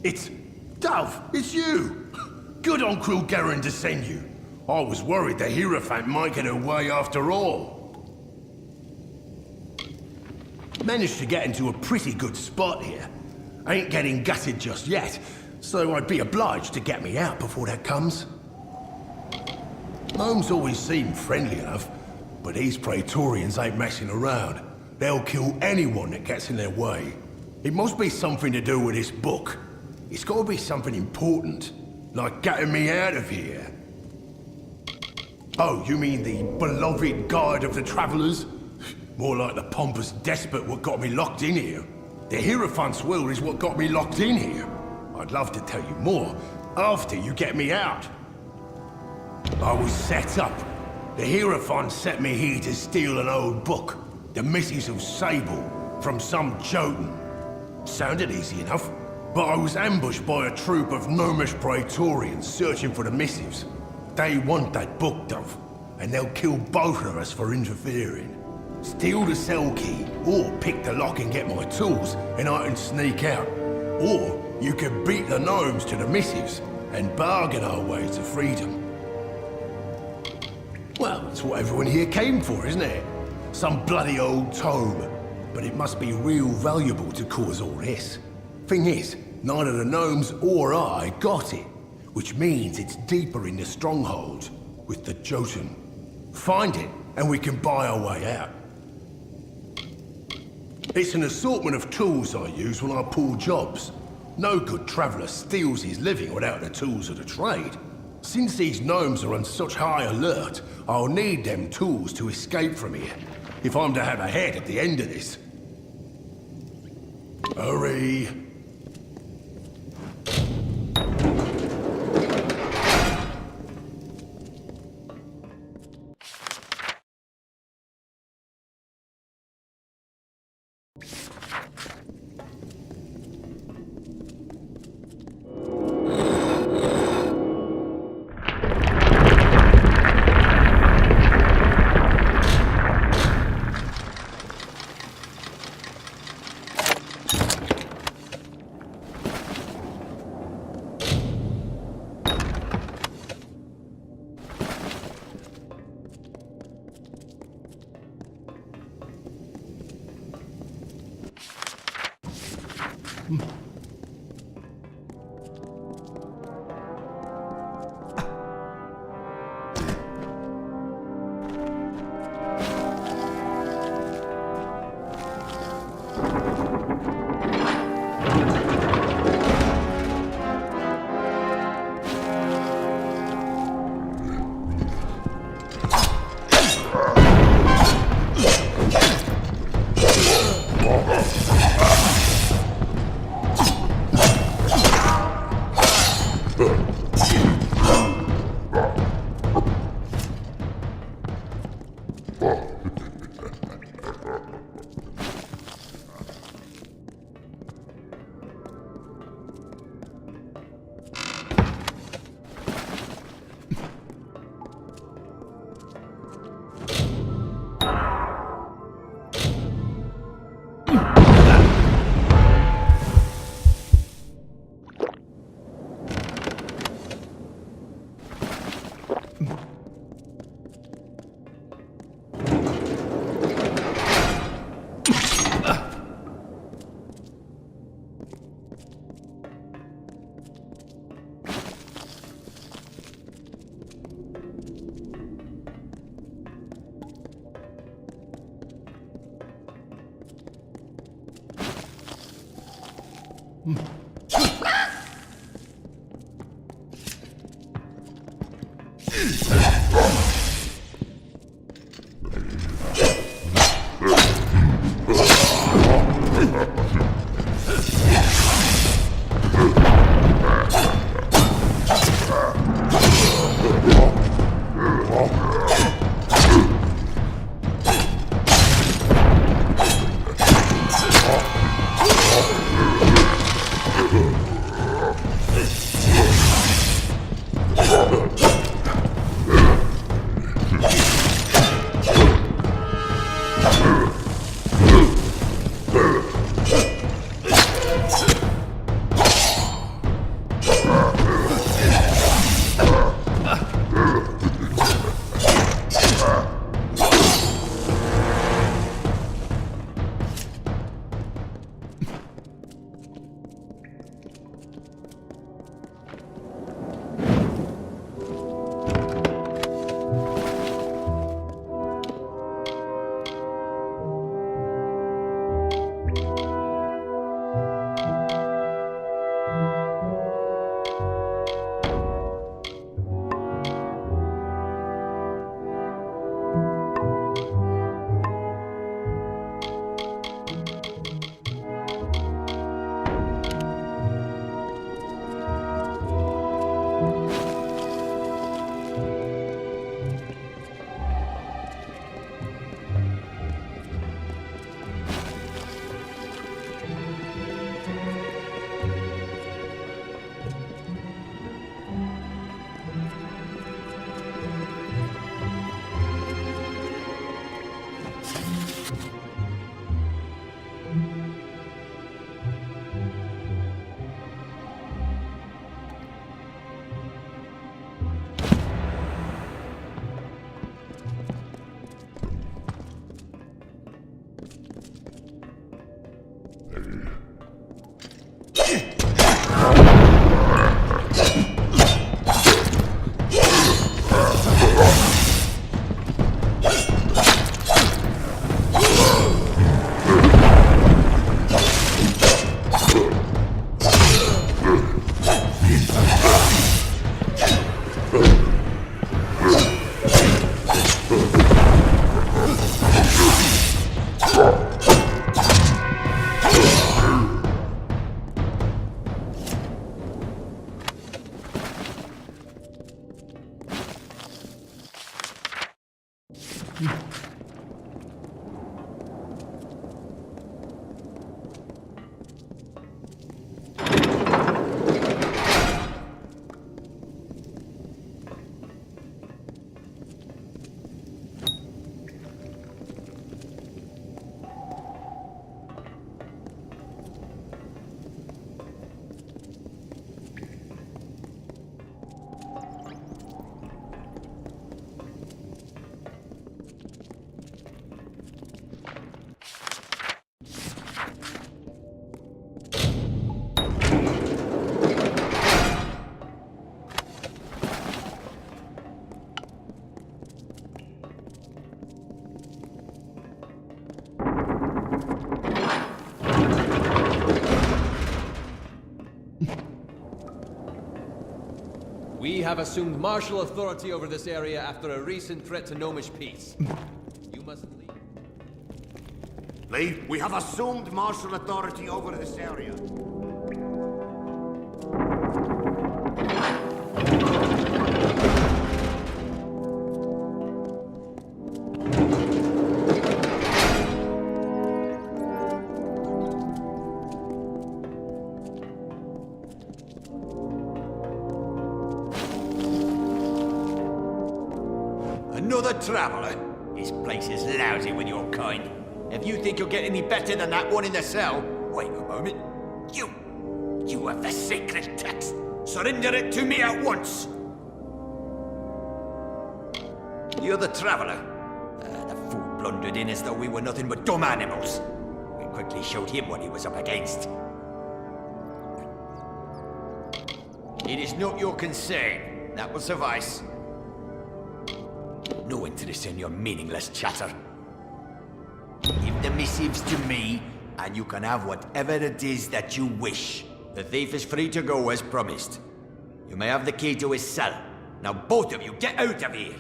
It's... Dove, it's you! Good on Krulgerin to send you. I was worried the Hierophant might get away after all. Managed to get into a pretty good spot here. Ain't getting gutted just yet, so I'd be obliged to get me out before that comes. Gnomes always seem friendly enough, but these Praetorians ain't messing around. They'll kill anyone that gets in their way. It must be something to do with this book. It's got to be something important, like getting me out of here. Oh, you mean the beloved guide of the travelers? More like the pompous despot what got me locked in here. The Hierophant's will is what got me locked in here. I'd love to tell you more after you get me out. I was set up. The Hierophant set me here to steal an old book, the Missives of Sable, from some Jotun. Sounded easy enough, but I was ambushed by a troop of gnomish Praetorians searching for the missives. They want that book, Dove, and they'll kill both of us for interfering. Steal the cell key, or pick the lock and get my tools, and I can sneak out. Or you can beat the gnomes to the missives, and bargain our way to freedom. Well, it's what everyone here came for, isn't it? Some bloody old tome. But it must be real valuable to cause all this. Thing is, neither the gnomes or I got it, which means it's deeper in the stronghold, with the Jotun. Find it, and we can buy our way out. It's an assortment of tools I use when I pull jobs. No good traveller steals his living without the tools of the trade. Since these gnomes are on such high alert, I'll need them tools to escape from here, if I'm to have a head at the end of this. Hurry! We have assumed martial authority over this area after a recent threat to Gnomish peace. You must leave. Leave. We have assumed martial authority over this area. Another traveller? This place is lousy with your kind. If you think you'll get any better than that one in the cell, wait a moment. You have the sacred text. Surrender it to me at once. The other traveller? The fool blundered in as though we were nothing but dumb animals. We quickly showed him what he was up against. It is not your concern. That will suffice. No interest in your meaningless chatter. Give the missives to me, and you can have whatever it is that you wish. The thief is free to go as promised. You may have the key to his cell. Now both of you get out of here!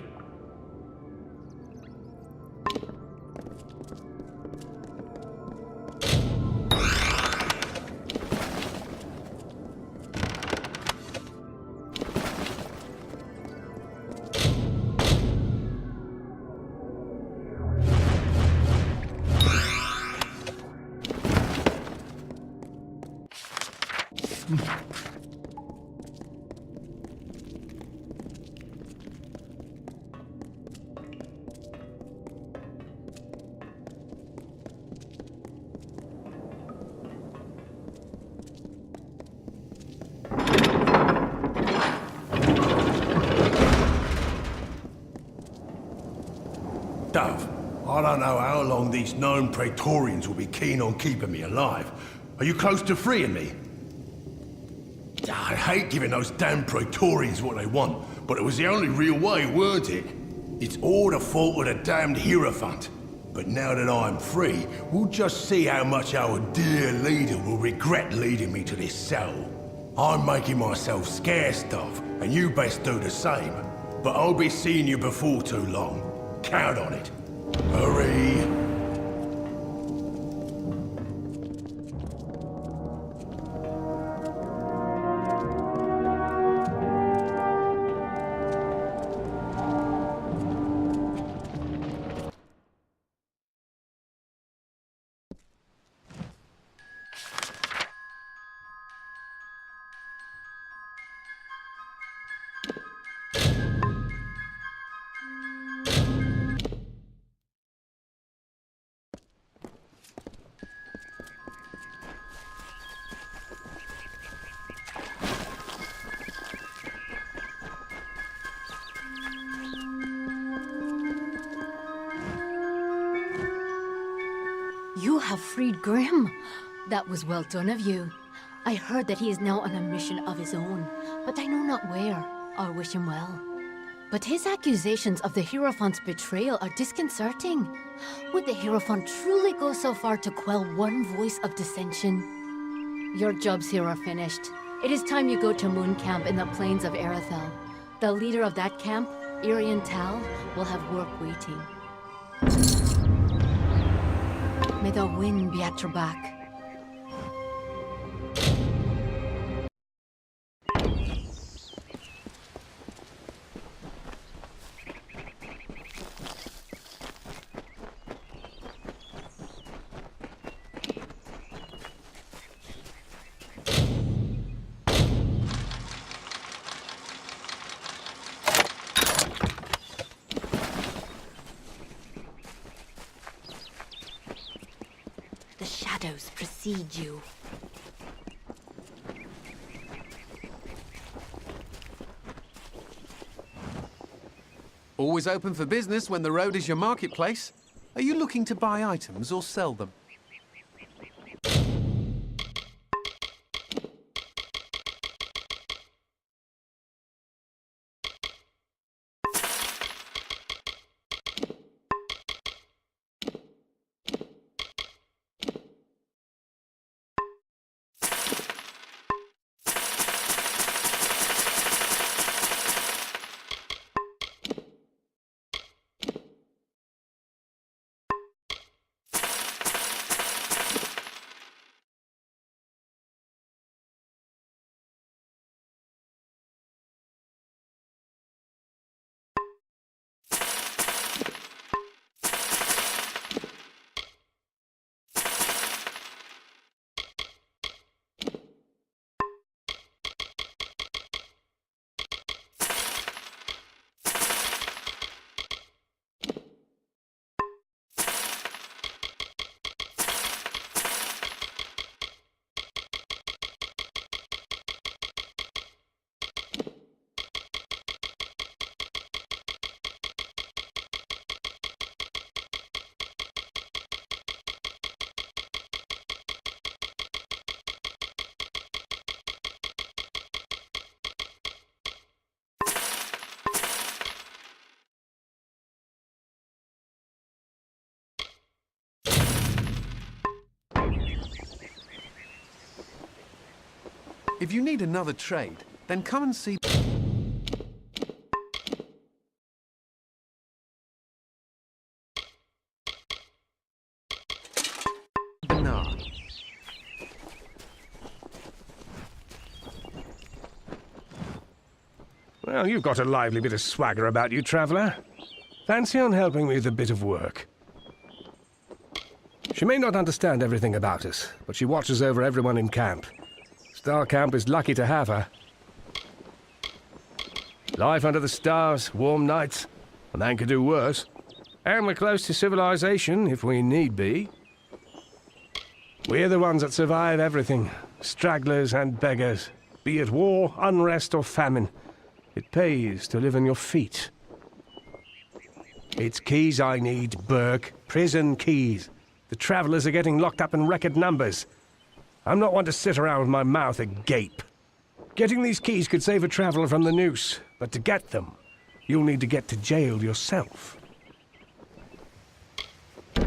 Dove, I don't know how long these known Praetorians will be keen on keeping me alive. Are you close to freeing me? I hate giving those damn Praetorians what they want, but it was the only real way, weren't it? It's all the fault of the damned Hierophant. But now that I'm free, we'll just see how much our dear leader will regret leading me to this cell. I'm making myself scarce, Dove, and you best do the same. But I'll be seeing you before too long. Count on it. Hurry! You have freed Grim. That was well done of you. I heard that he is now on a mission of his own, but I know not where. I wish him well. But his accusations of the Hierophant's betrayal are disconcerting. Would the Hierophant truly go so far to quell one voice of dissension? Your jobs here are finished. It is time you go to Moon Camp in the plains of Erethel. The leader of that camp, Irian Tal, will have work waiting. May the wind be at your back. The shadows precede you. Always open for business when the road is your marketplace. Are you looking to buy items or sell them? If you need another trade, then come and see... Bernard. Well, you've got a lively bit of swagger about you, traveller. Fancy on helping me with a bit of work. She may not understand everything about us, but she watches over everyone in camp. Star Camp is lucky to have her. Life under the stars, warm nights, a man could do worse. And we're close to civilization, if we need be. We're the ones that survive everything, stragglers and beggars, be it war, unrest or famine. It pays to live on your feet. It's keys I need, Burke. Prison keys. The travellers are getting locked up in record numbers. I'm not one to sit around with my mouth agape. Getting these keys could save a traveller from the noose, but to get them, you'll need to get to jail yourself.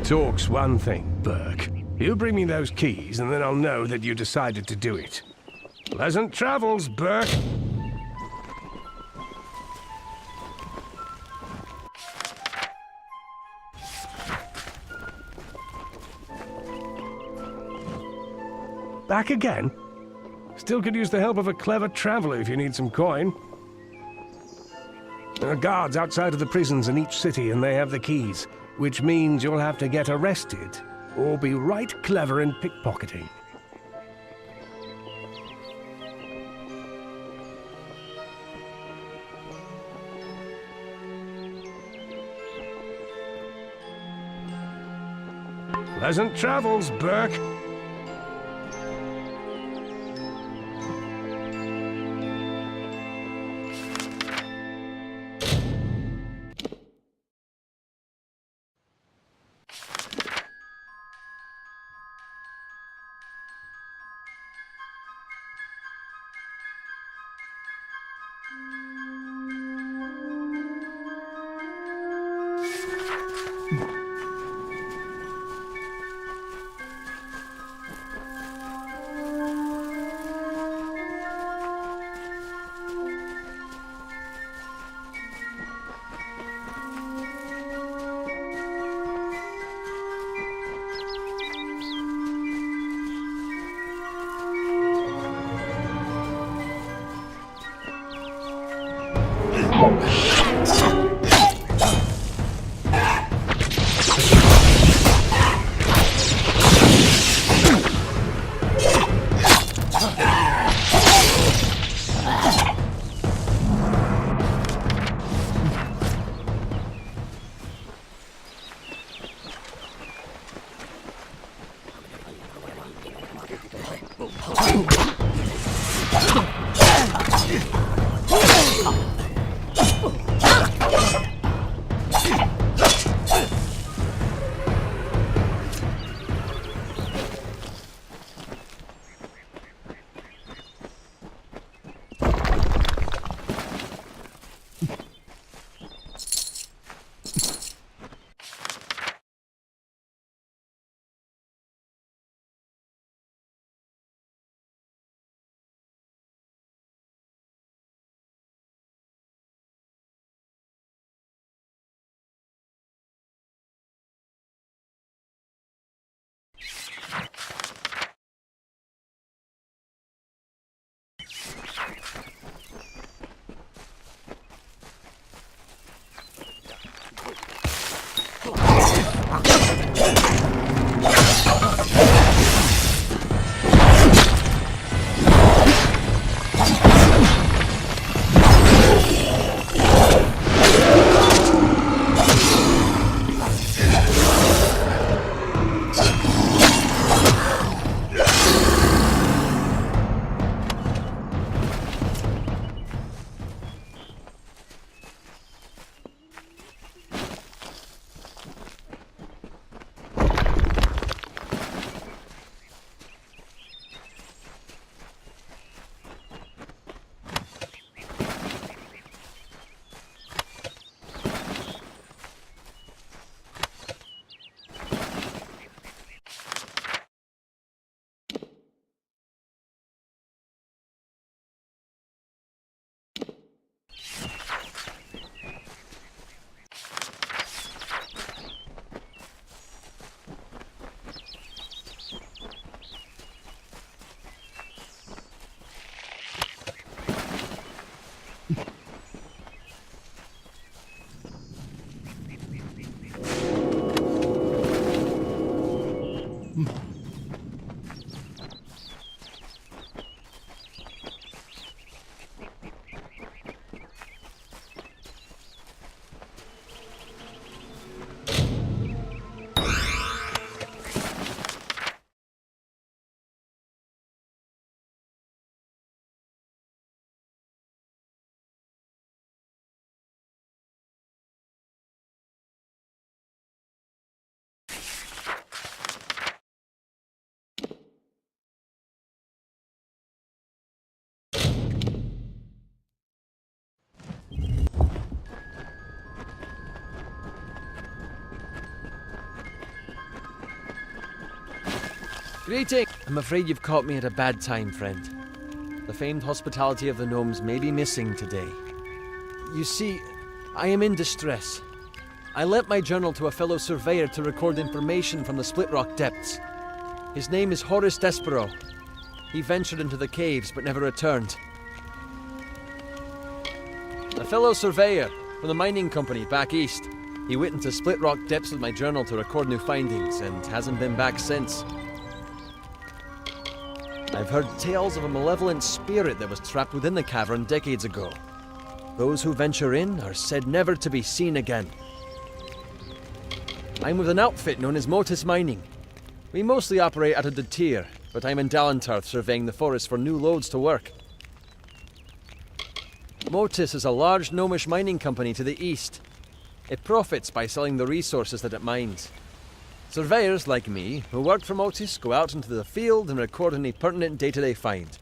Talk's one thing, Burke. You bring me those keys, and then I'll know that you decided to do it. Pleasant travels, Burke. Back again? Still could use the help of a clever traveller if you need some coin. There are guards outside of the prisons in each city, and they have the keys, which means you'll have to get arrested, or be right clever in pickpocketing. Pleasant travels, Burke. Greeting! I'm afraid you've caught me at a bad time, friend. The famed hospitality of the gnomes may be missing today. You see, I am in distress. I lent my journal to a fellow surveyor to record information from the Split Rock depths. His name is Horace Despero. He ventured into the caves but never returned. A fellow surveyor from the mining company back east. He went into Split Rock depths with my journal to record new findings and hasn't been back since. I've heard tales of a malevolent spirit that was trapped within the cavern decades ago. Those who venture in are said never to be seen again. I'm with an outfit known as Motus Mining. We mostly operate out of the Tier, but I'm in Dalentarth surveying the forest for new loads to work. Motus is a large gnomish mining company to the east. It profits by selling the resources that it mines. Surveyors like me, who work for Motus, go out into the field and record any pertinent data they find.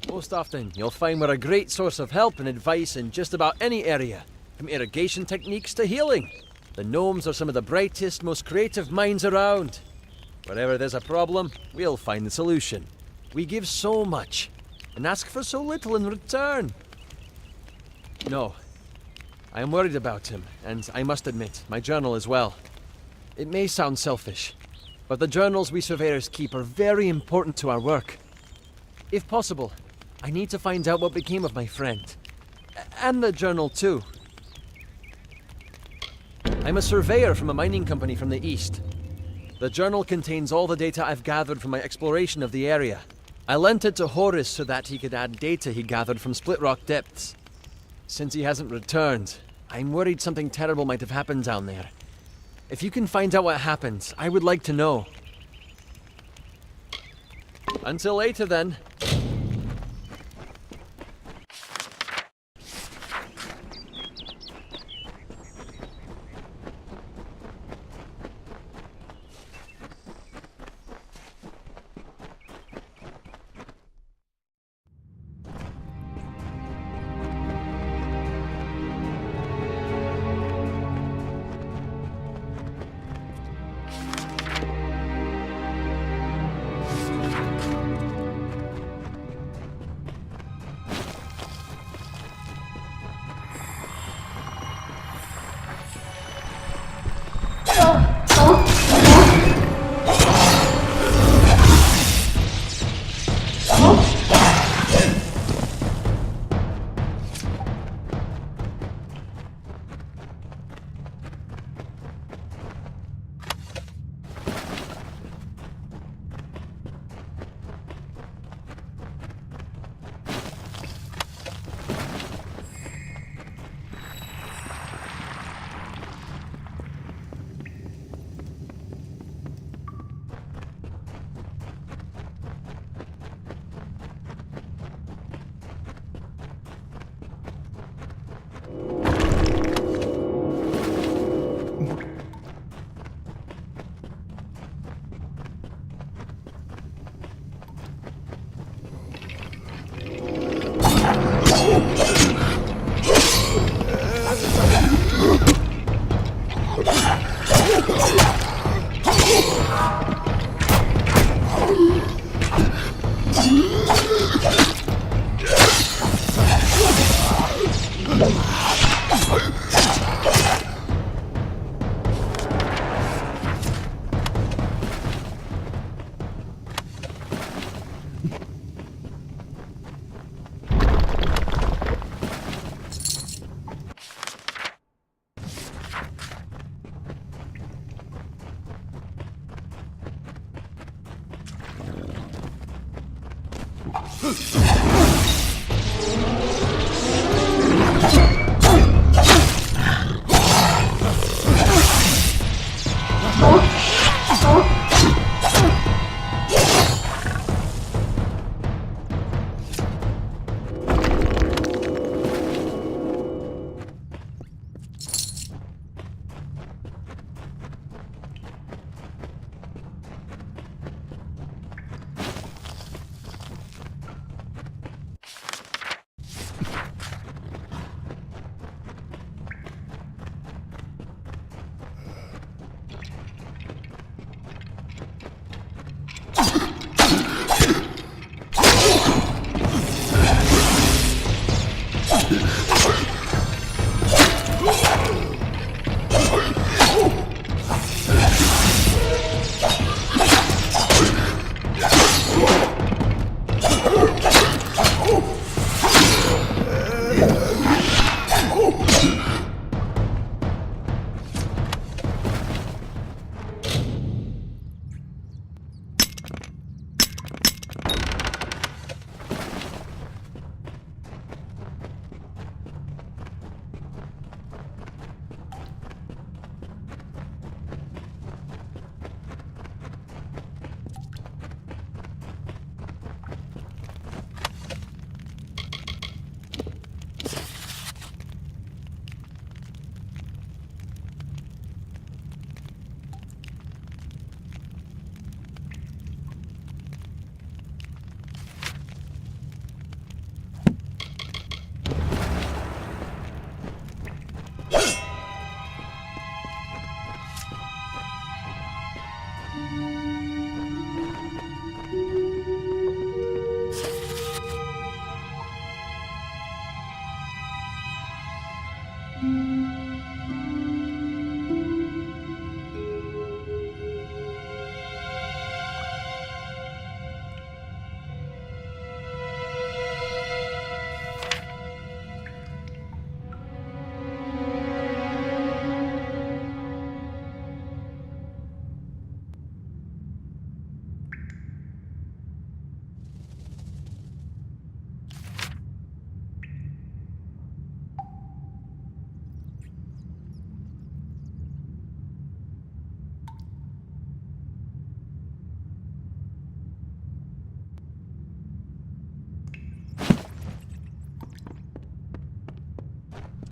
Most often, you'll find we're a great source of help and advice in just about any area, from irrigation techniques to healing. The gnomes are some of the brightest, most creative minds around. Wherever there's a problem, we'll find the solution. We give so much, and ask for so little in return. No, I am worried about him, and I must admit, my journal as well. It may sound selfish, but the journals we surveyors keep are very important to our work. If possible, I need to find out what became of my friend. And the journal too. I'm a surveyor from a mining company from the east. The journal contains all the data I've gathered from my exploration of the area. I lent it to Horace so that he could add data he gathered from Split Rock depths. Since he hasn't returned, I'm worried something terrible might have happened down there. If you can find out what happened, I would like to know. Until later then.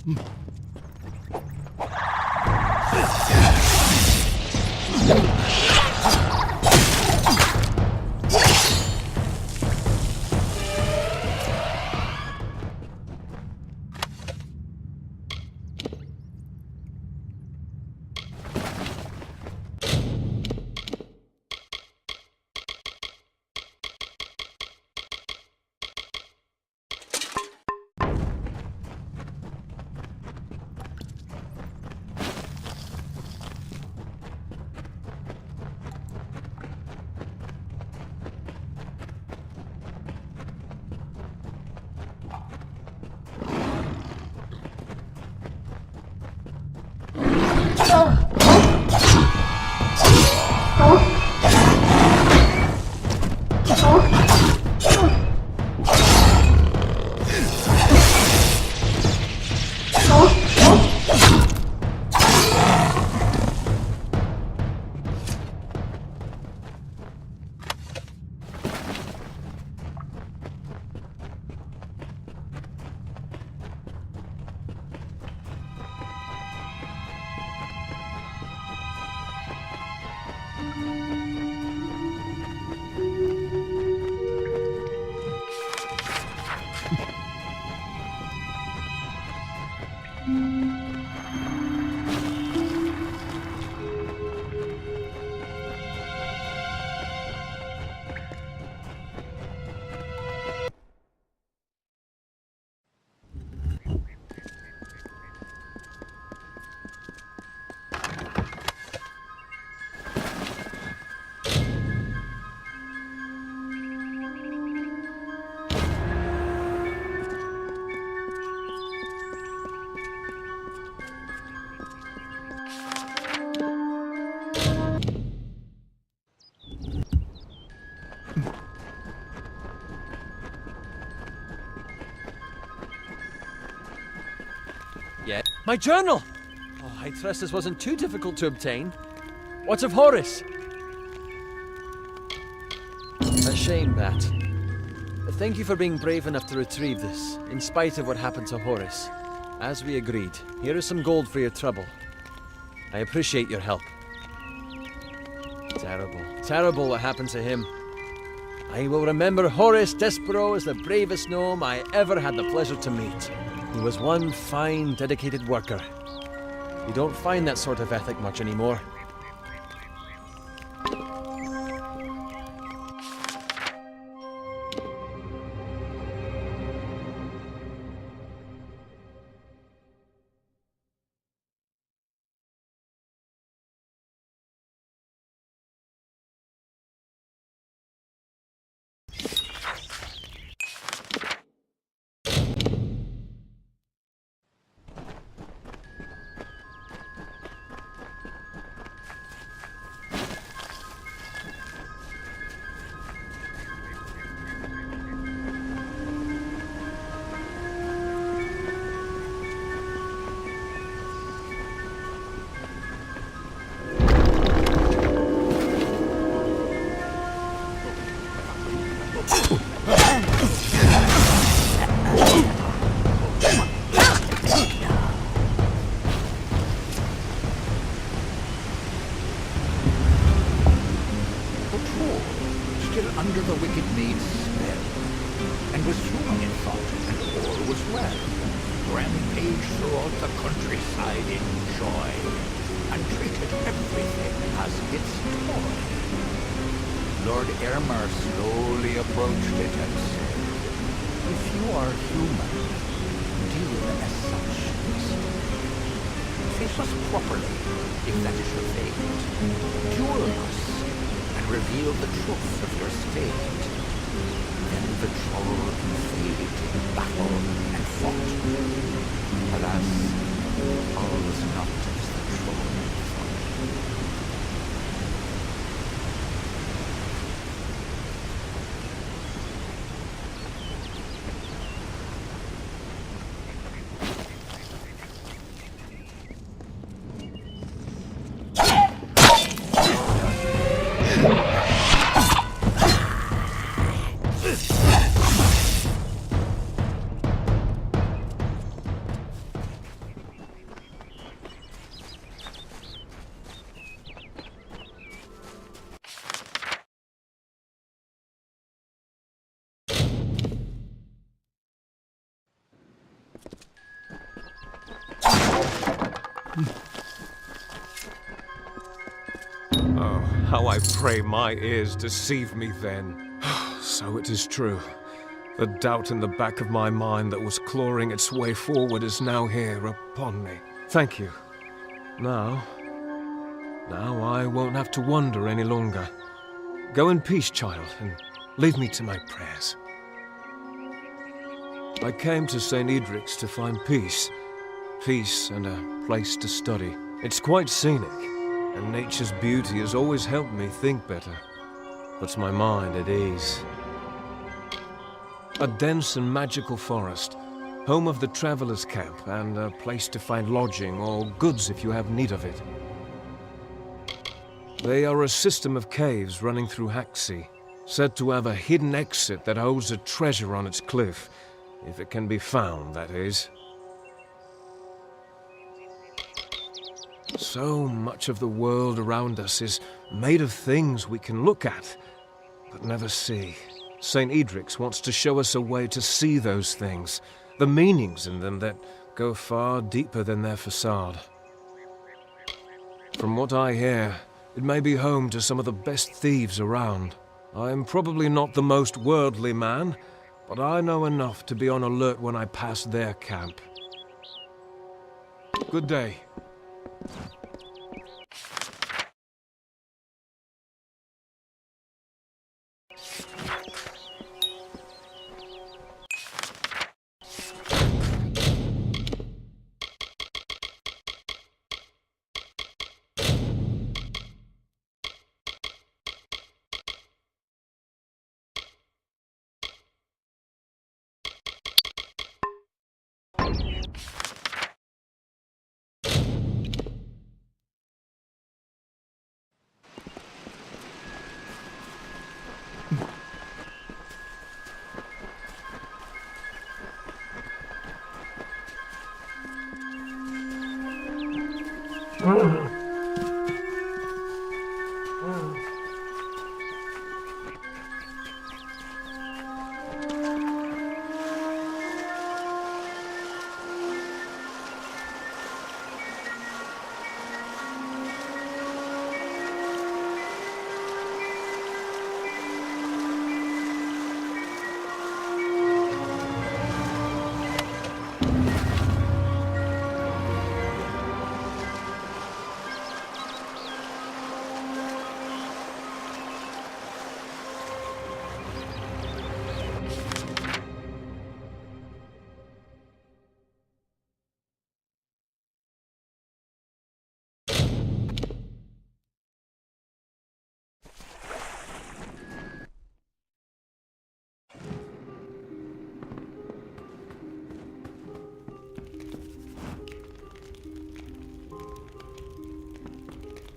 Yeah. My journal! Oh, I trust this wasn't too difficult to obtain. What of Horace? A shame, Bat. But thank you for being brave enough to retrieve this, in spite of what happened to Horace. As we agreed, here is some gold for your trouble. I appreciate your help. Terrible, terrible what happened to him. I will remember Horace Despero as the bravest gnome I ever had the pleasure to meet. He was one fine, dedicated worker. You don't find that sort of ethic much anymore. Still under the wicked maid's spell, and was human in thought, and all was well. Rampaged throughout the countryside in joy, and treated everything as its toy. Lord Airmer slowly approached it and said, "If you are human, deal as such instead. Face us properly, if that is your fate. Duel us, and reveal the truth of your state." Then the troll invaded in battle and fought. Alas, all was not as the troll thought. How I pray my ears deceive me then. So it is true. The doubt in the back of my mind that was clawing its way forward is now here upon me. Thank you. Now I won't have to wonder any longer. Go in peace, child, and leave me to my prayers. I came to St. Edric's to find peace. Peace and a place to study. It's quite scenic, and nature's beauty has always helped me think better. Puts my mind at ease. A dense and magical forest, home of the traveller's camp, and a place to find lodging or goods if you have need of it. They are a system of caves running through Haxi, said to have a hidden exit that holds a treasure on its cliff, if it can be found, that is. So much of the world around us is made of things we can look at, but never see. St. Edric's wants to show us a way to see those things, the meanings in them that go far deeper than their facade. From what I hear, it may be home to some of the best thieves around. I'm probably not the most worldly man, but I know enough to be on alert when I pass their camp. Good day.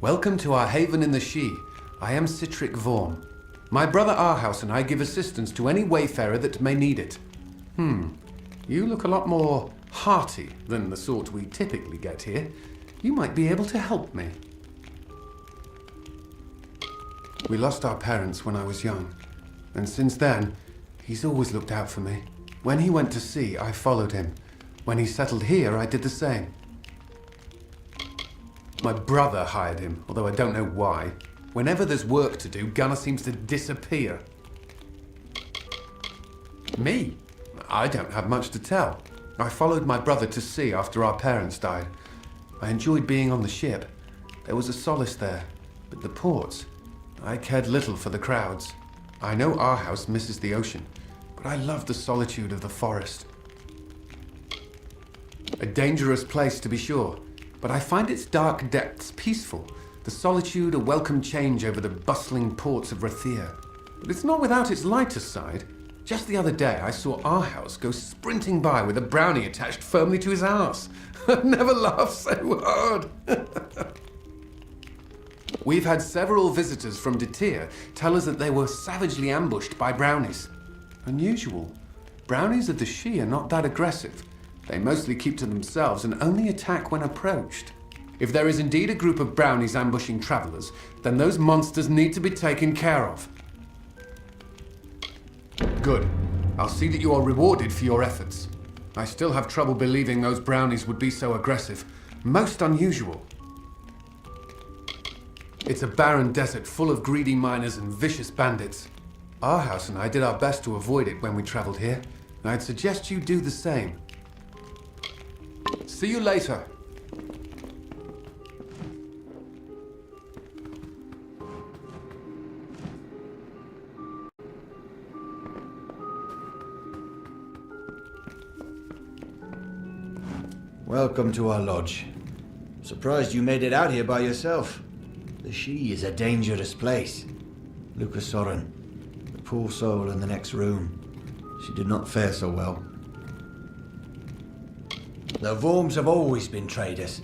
Welcome to our haven in the Sidhe. I am Citric Vaughan. My brother Arhaus and I give assistance to any wayfarer that may need it. You look a lot more hearty than the sort we typically get here. You might be able to help me. We lost our parents when I was young, and since then, he's always looked out for me. When he went to sea, I followed him. When he settled here, I did the same. My brother hired him, although I don't know why. Whenever there's work to do, Gunnar seems to disappear. Me? I don't have much to tell. I followed my brother to sea after our parents died. I enjoyed being on the ship. There was a solace there. But the ports, I cared little for the crowds. I know Arhaus misses the ocean, but I love the solitude of the forest. A dangerous place, to be sure, but I find its dark depths peaceful. The solitude a welcome change over the bustling ports of Rathir. But it's not without its lighter side. Just the other day, I saw Arhaus go sprinting by with a brownie attached firmly to his arse. I've never laughed so hard. We've had several visitors from Detir tell us that they were savagely ambushed by brownies. Unusual. Brownies of the Sidhe are not that aggressive. They mostly keep to themselves and only attack when approached. If there is indeed a group of brownies ambushing travelers, then those monsters need to be taken care of. Good. I'll see that you are rewarded for your efforts. I still have trouble believing those brownies would be so aggressive. Most unusual. It's a barren desert full of greedy miners and vicious bandits. Our house and I did our best to avoid it when we traveled here, and I'd suggest you do the same. See you later. Welcome to our lodge. Surprised you made it out here by yourself. The She is a dangerous place. Lucas Soren, the poor soul in the next room. She did not fare so well. The Worms have always been traders.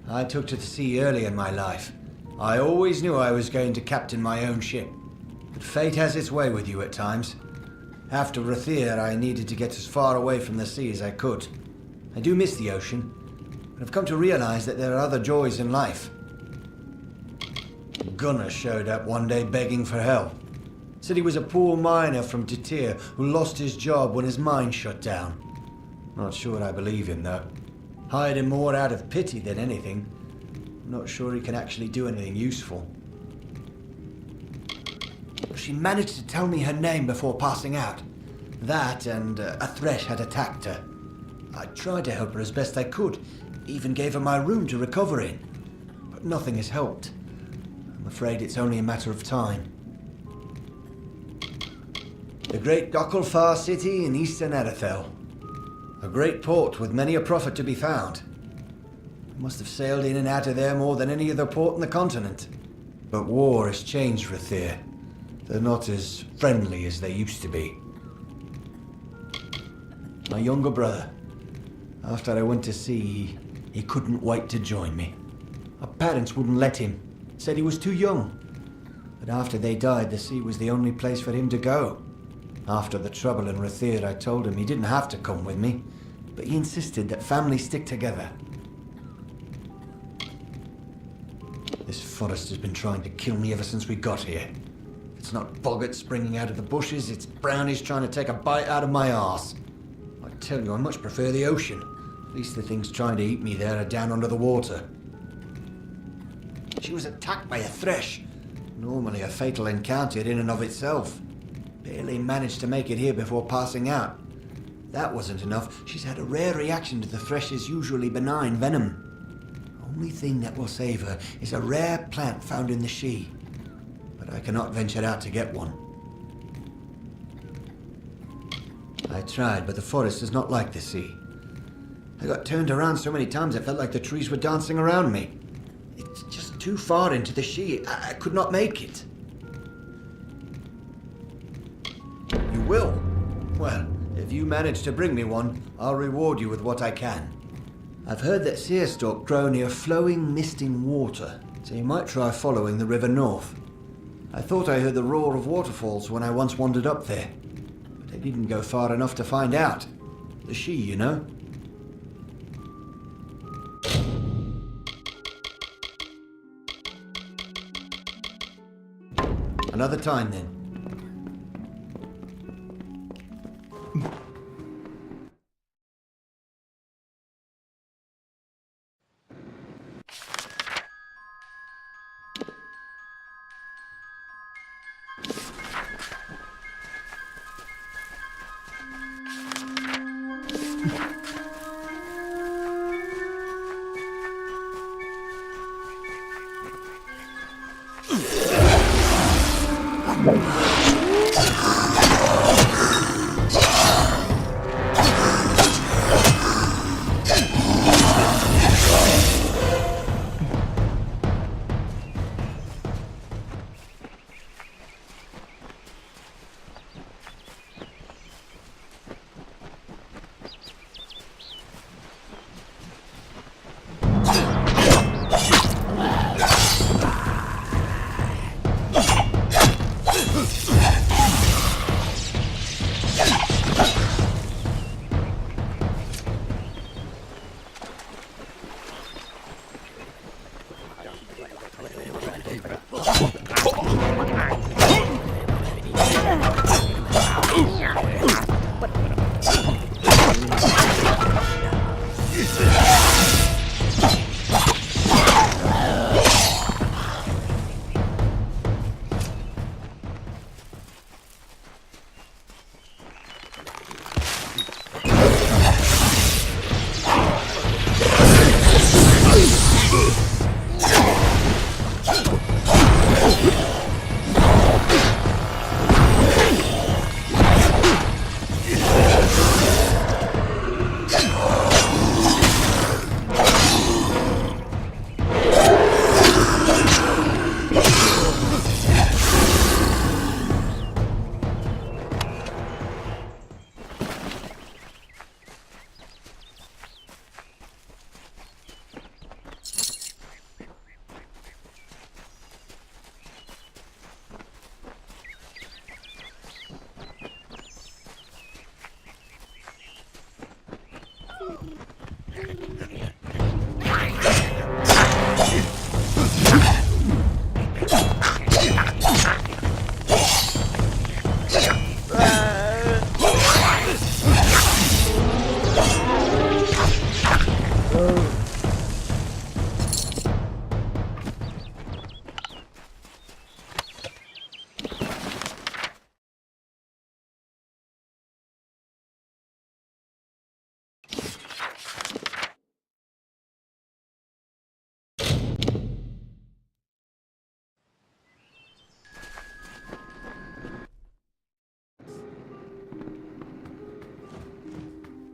I took to the sea early in my life. I always knew I was going to captain my own ship. But fate has its way with you at times. After Rathir, I needed to get as far away from the sea as I could. I do miss the ocean, but I've come to realize that there are other joys in life. Gunnar showed up one day begging for help. Said he was a poor miner from Detir who lost his job when his mine shut down. Not sure I believe him, though. Hired him more out of pity than anything. Not sure he can actually do anything useful. She managed to tell me her name before passing out. That and a threat had attacked her. I tried to help her as best I could, even gave her my room to recover in. But nothing has helped. I'm afraid it's only a matter of time. The great Gokkelfar city in eastern Erethel. A great port with many a profit to be found. I must have sailed in and out of there more than any other port in the continent. But war has changed Rathir. They're not as friendly as they used to be. My younger brother. After I went to sea, he couldn't wait to join me. Our parents wouldn't let him. Said he was too young. But after they died, the sea was the only place for him to go. After the trouble in Rathir, I told him he didn't have to come with me, but he insisted that families stick together. This forest has been trying to kill me ever since we got here. It's not boggarts springing out of the bushes, it's brownies trying to take a bite out of my arse. I tell you, I much prefer the ocean. At least the things trying to eat me there are down under the water. She was attacked by a thresh. Normally a fatal encounter in and of itself. Barely managed to make it here before passing out. That wasn't enough. She's had a rare reaction to the thresh's usually benign venom. Only thing that will save her is a rare plant found in the She. But I cannot venture out to get one. I tried, but the forest is not like the sea. I got turned around so many times I felt like the trees were dancing around me. It's just too far into the She. I could not make it. You will? Well, if you manage to bring me one, I'll reward you with what I can. I've heard that seerstalk grow near flowing, misting water, so you might try following the river north. I thought I heard the roar of waterfalls when I once wandered up there, but I didn't go far enough to find out. The She, you know? Another time, then.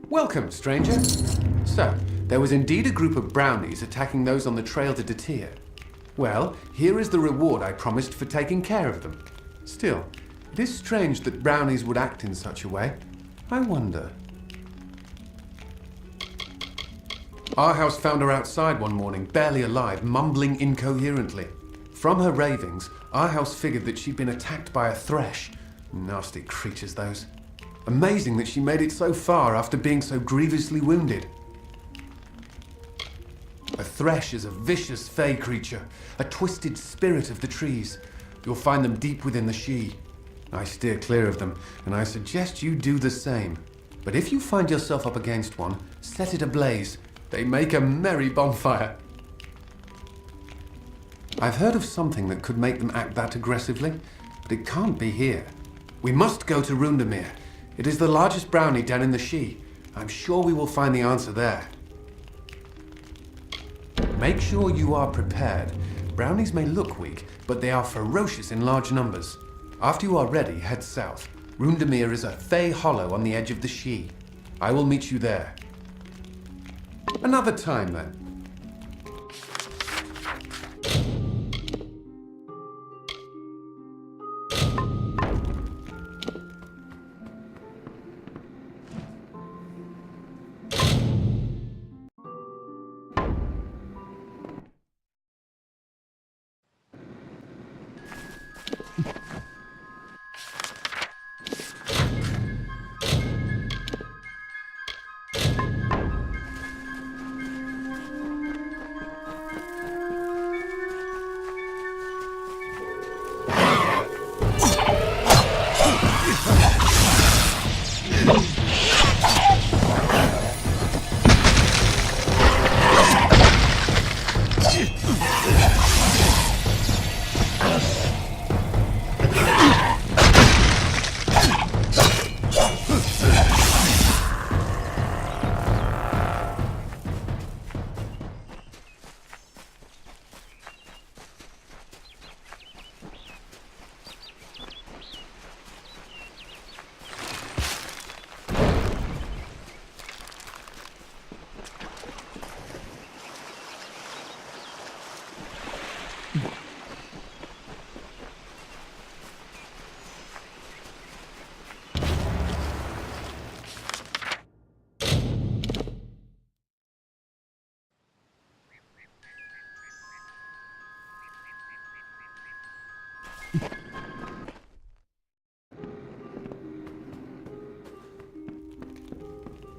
Welcome, stranger. So, there was indeed a group of brownies attacking those on the trail to Detir. Well, here is the reward I promised for taking care of them. Still, it is strange that brownies would act in such a way. I wonder. Our house found her outside one morning, barely alive, mumbling incoherently. From her ravings, our house figured that she'd been attacked by a thresh. Nasty creatures, those. Amazing that she made it so far after being so grievously wounded. A thresh is a vicious fey creature, a twisted spirit of the trees. You'll find them deep within the She. I steer clear of them, and I suggest you do the same. But if you find yourself up against one, set it ablaze. They make a merry bonfire. I've heard of something that could make them act that aggressively, but it can't be here. We must go to Rundamir. It is the largest brownie down in the She. I'm sure we will find the answer there. Make sure you are prepared. Brownies may look weak, but they are ferocious in large numbers. After you are ready, head south. Rundamir is a fey hollow on the edge of the She. I will meet you there. Another time, then.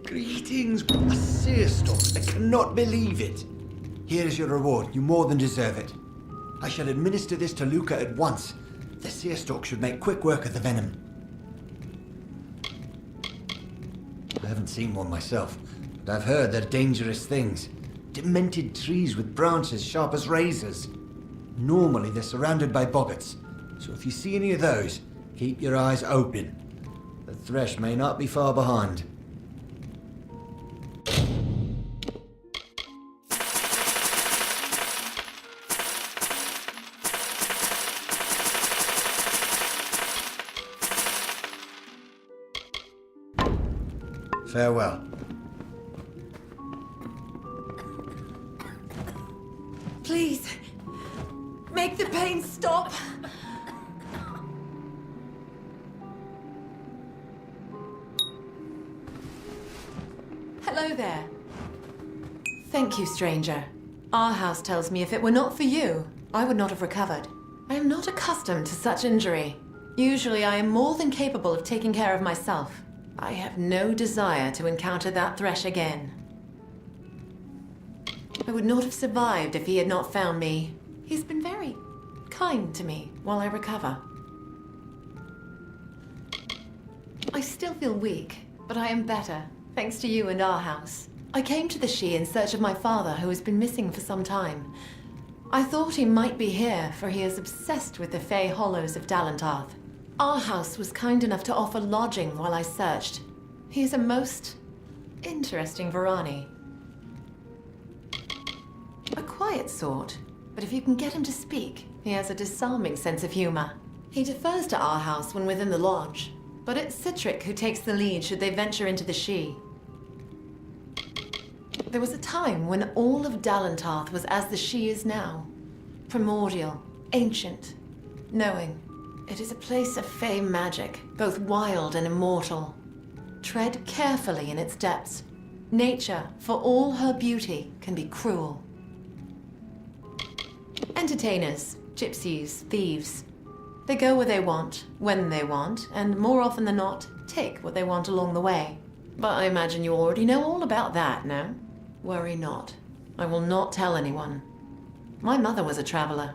Greetings, a seer stalk. I cannot believe it. Here is your reward. You more than deserve it. I shall administer this to Luca at once. The seer stalk should make quick work of the venom. I haven't seen one myself, but I've heard they're dangerous things. Demented trees with branches sharp as razors. Normally they're surrounded by boggarts, so if you see any of those, keep your eyes open. The thresh may not be far behind. Farewell. Please, make the pain stop. Hello there. Thank you, stranger. Our house tells me if it were not for you, I would not have recovered. I am not accustomed to such injury. Usually I am more than capable of taking care of myself. I have no desire to encounter that thresh again. I would not have survived if he had not found me. He's been very kind to me while I recover. I still feel weak, but I am better, thanks to you and our house. I came to the She in search of my father, who has been missing for some time. I thought he might be here, for he is obsessed with the Fey Hollows of Dalantarth. Our house was kind enough to offer lodging while I searched. He is a most interesting Varani. A quiet sort, but if you can get him to speak, he has a disarming sense of humor. He defers to our house when within the lodge, but it's Citric who takes the lead should they venture into the She. There was a time when all of Dalentarth was as the she is now. Primordial, ancient, knowing. It is a place of fey magic, both wild and immortal. Tread carefully in its depths. Nature, for all her beauty, can be cruel. Entertainers, gypsies, thieves. They go where they want, when they want, and more often than not, take what they want along the way. But I imagine you already know all about that, no? Worry not. I will not tell anyone. My mother was a traveler.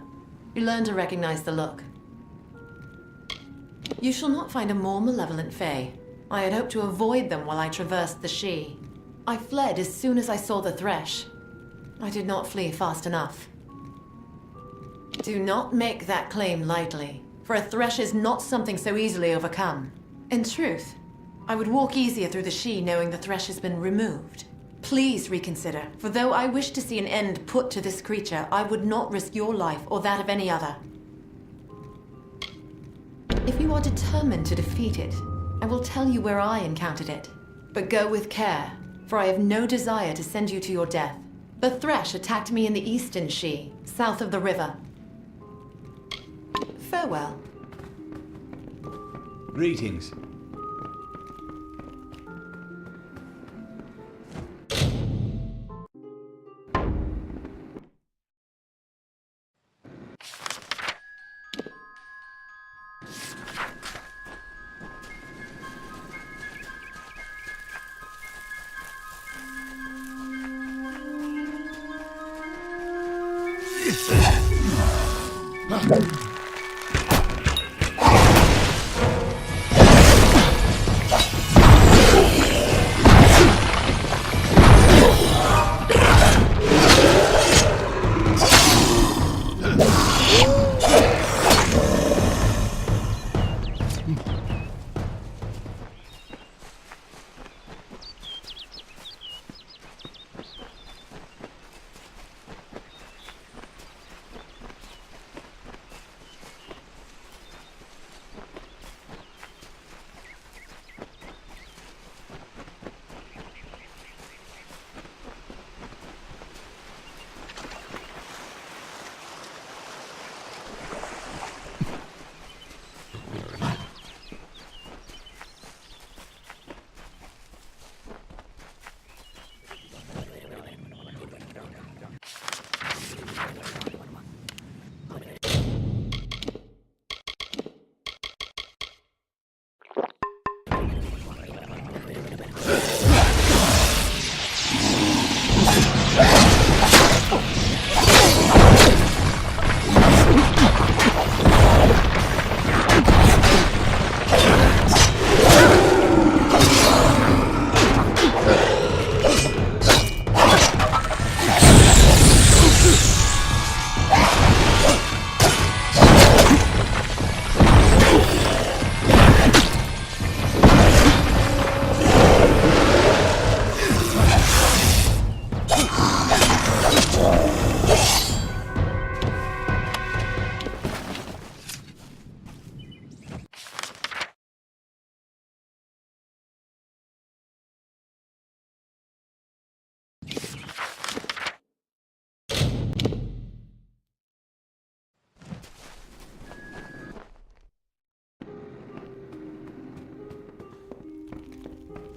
You learn to recognize the look. You shall not find a more malevolent fae. I had hoped to avoid them while I traversed the She. I fled as soon as I saw the Thresh. I did not flee fast enough. Do not make that claim lightly, for a Thresh is not something so easily overcome. In truth, I would walk easier through the She knowing the Thresh has been removed. Please reconsider, for though I wish to see an end put to this creature, I would not risk your life or that of any other. If you are determined to defeat it, I will tell you where I encountered it. But go with care, for I have no desire to send you to your death. The Thresh attacked me in the eastern She, south of the river. Farewell. Greetings.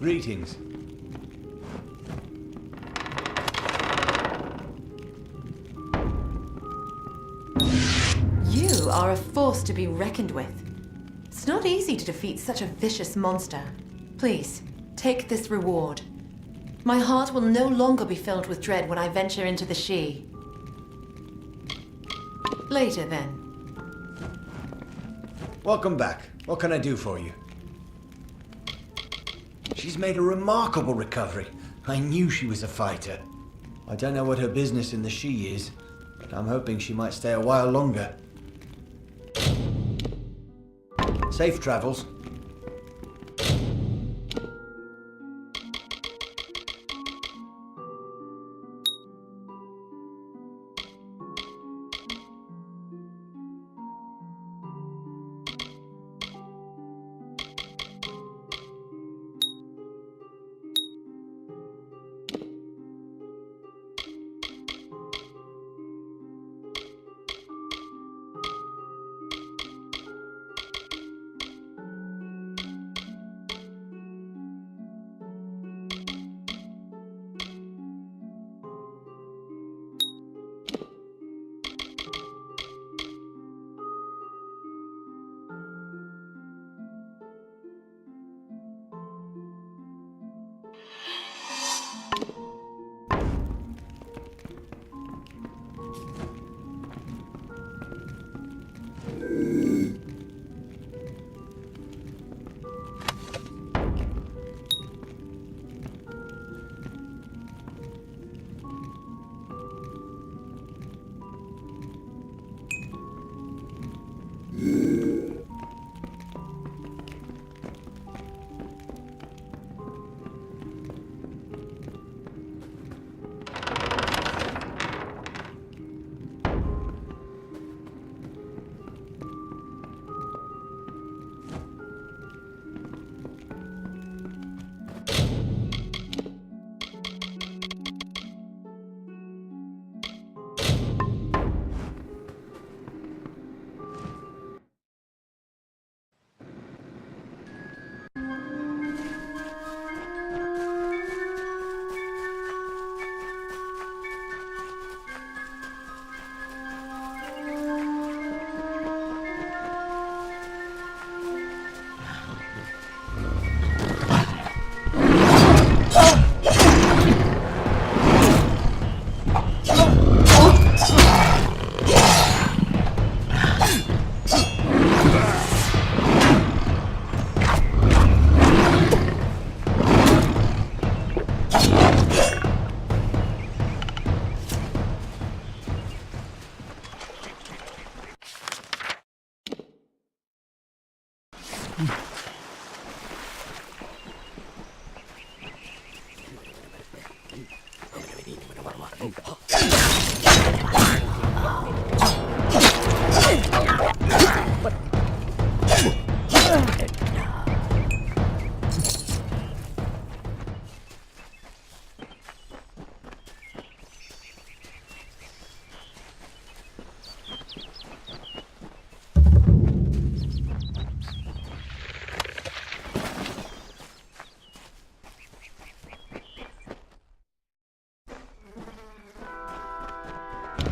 Greetings. You are a force to be reckoned with. It's not easy to defeat such a vicious monster. Please, take this reward. My heart will no longer be filled with dread when I venture into the She. Later, then. Welcome back. What can I do for you? She's made a remarkable recovery. I knew she was a fighter. I don't know what her business in the She is, but I'm hoping she might stay a while longer. Safe travels.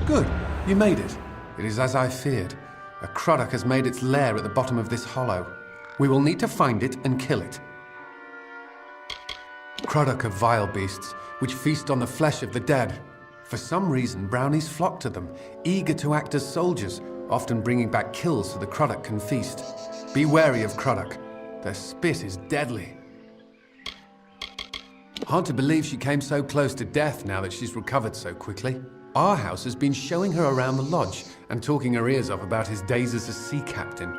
Good. You made it. It is as I feared. A Croddock has made its lair at the bottom of this hollow. We will need to find it and kill it. Croddock are vile beasts, which feast on the flesh of the dead. For some reason, brownies flock to them, eager to act as soldiers, often bringing back kills so the Croddock can feast. Be wary of Croddock. Their spit is deadly. Hard to believe she came so close to death now that she's recovered so quickly. Our house has been showing her around the lodge and talking her ears off about his days as a sea captain.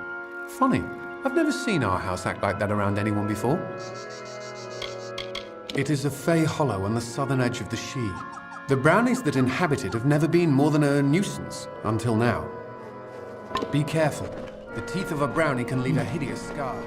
Funny, I've never seen our house act like that around anyone before. It is a fey hollow on the southern edge of the Shee. The brownies that inhabit it have never been more than a nuisance, until now. Be careful. The teeth of a brownie can leave a hideous scar.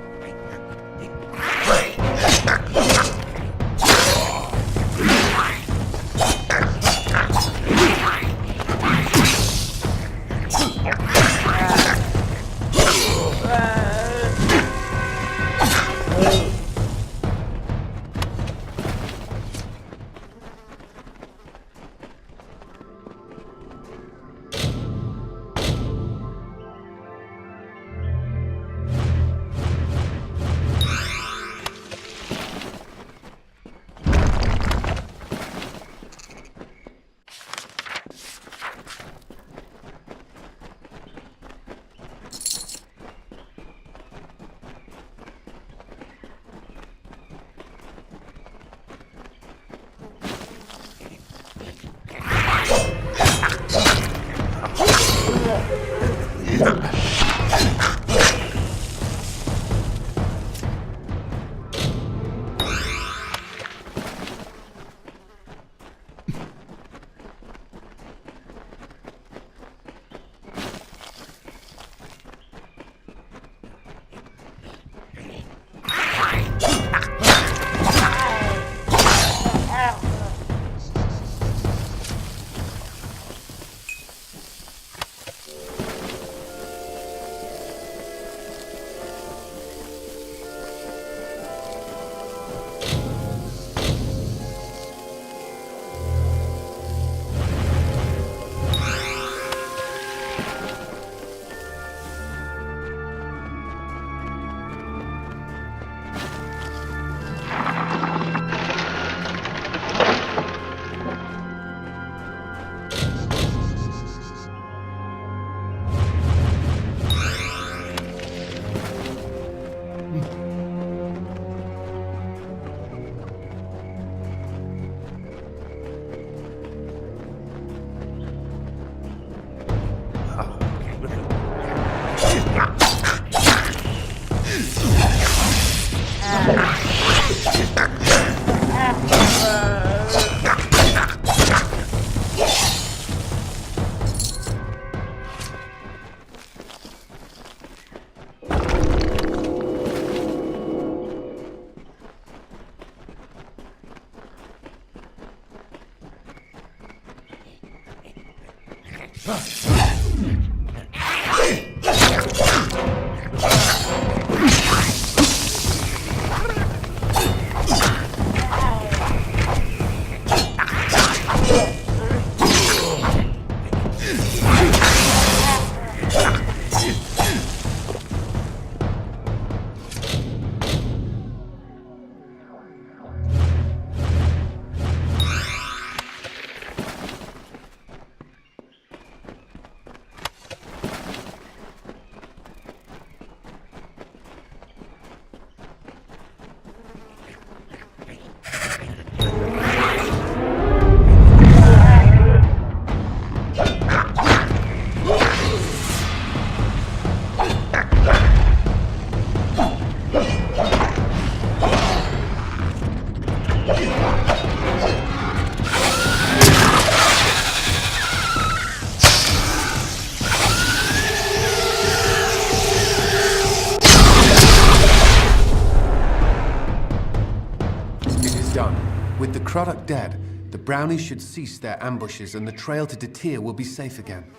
With the Croddock dead, the brownies should cease their ambushes and the trail to Detir will be safe again.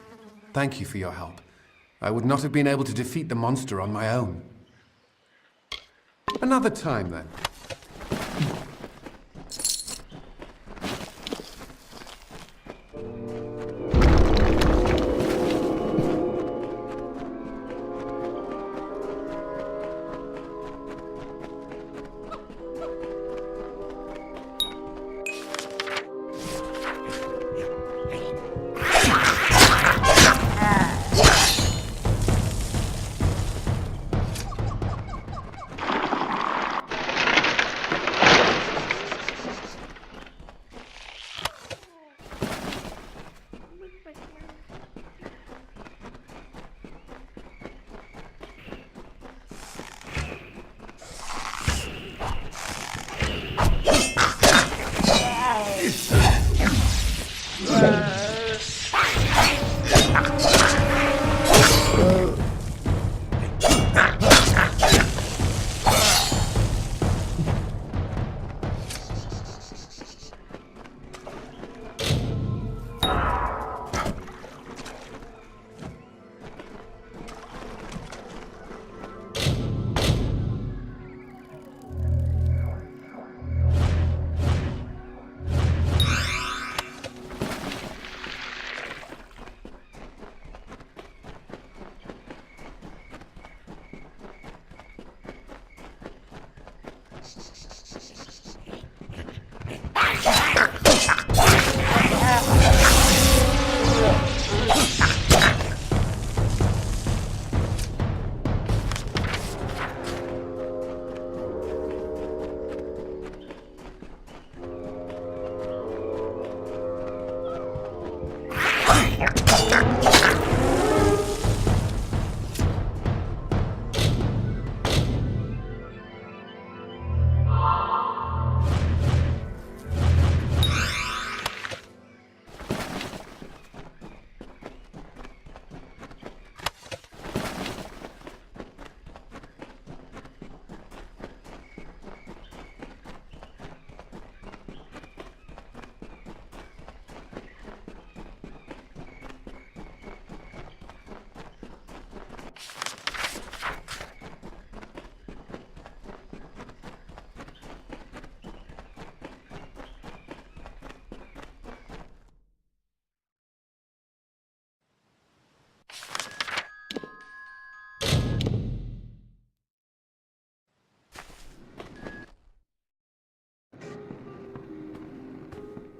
Thank you for your help. I would not have been able to defeat the monster on my own. Another time, then.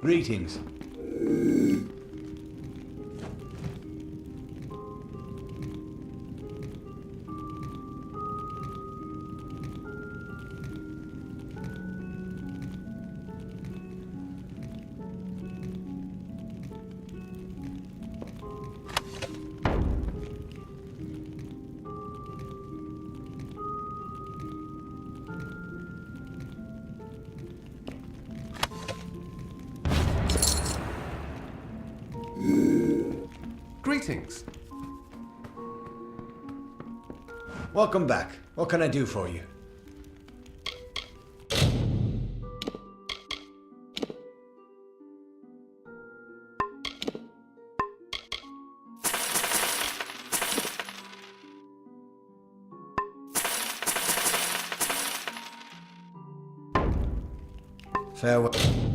Greetings. Greetings. Welcome back. What can I do for you? Farewell.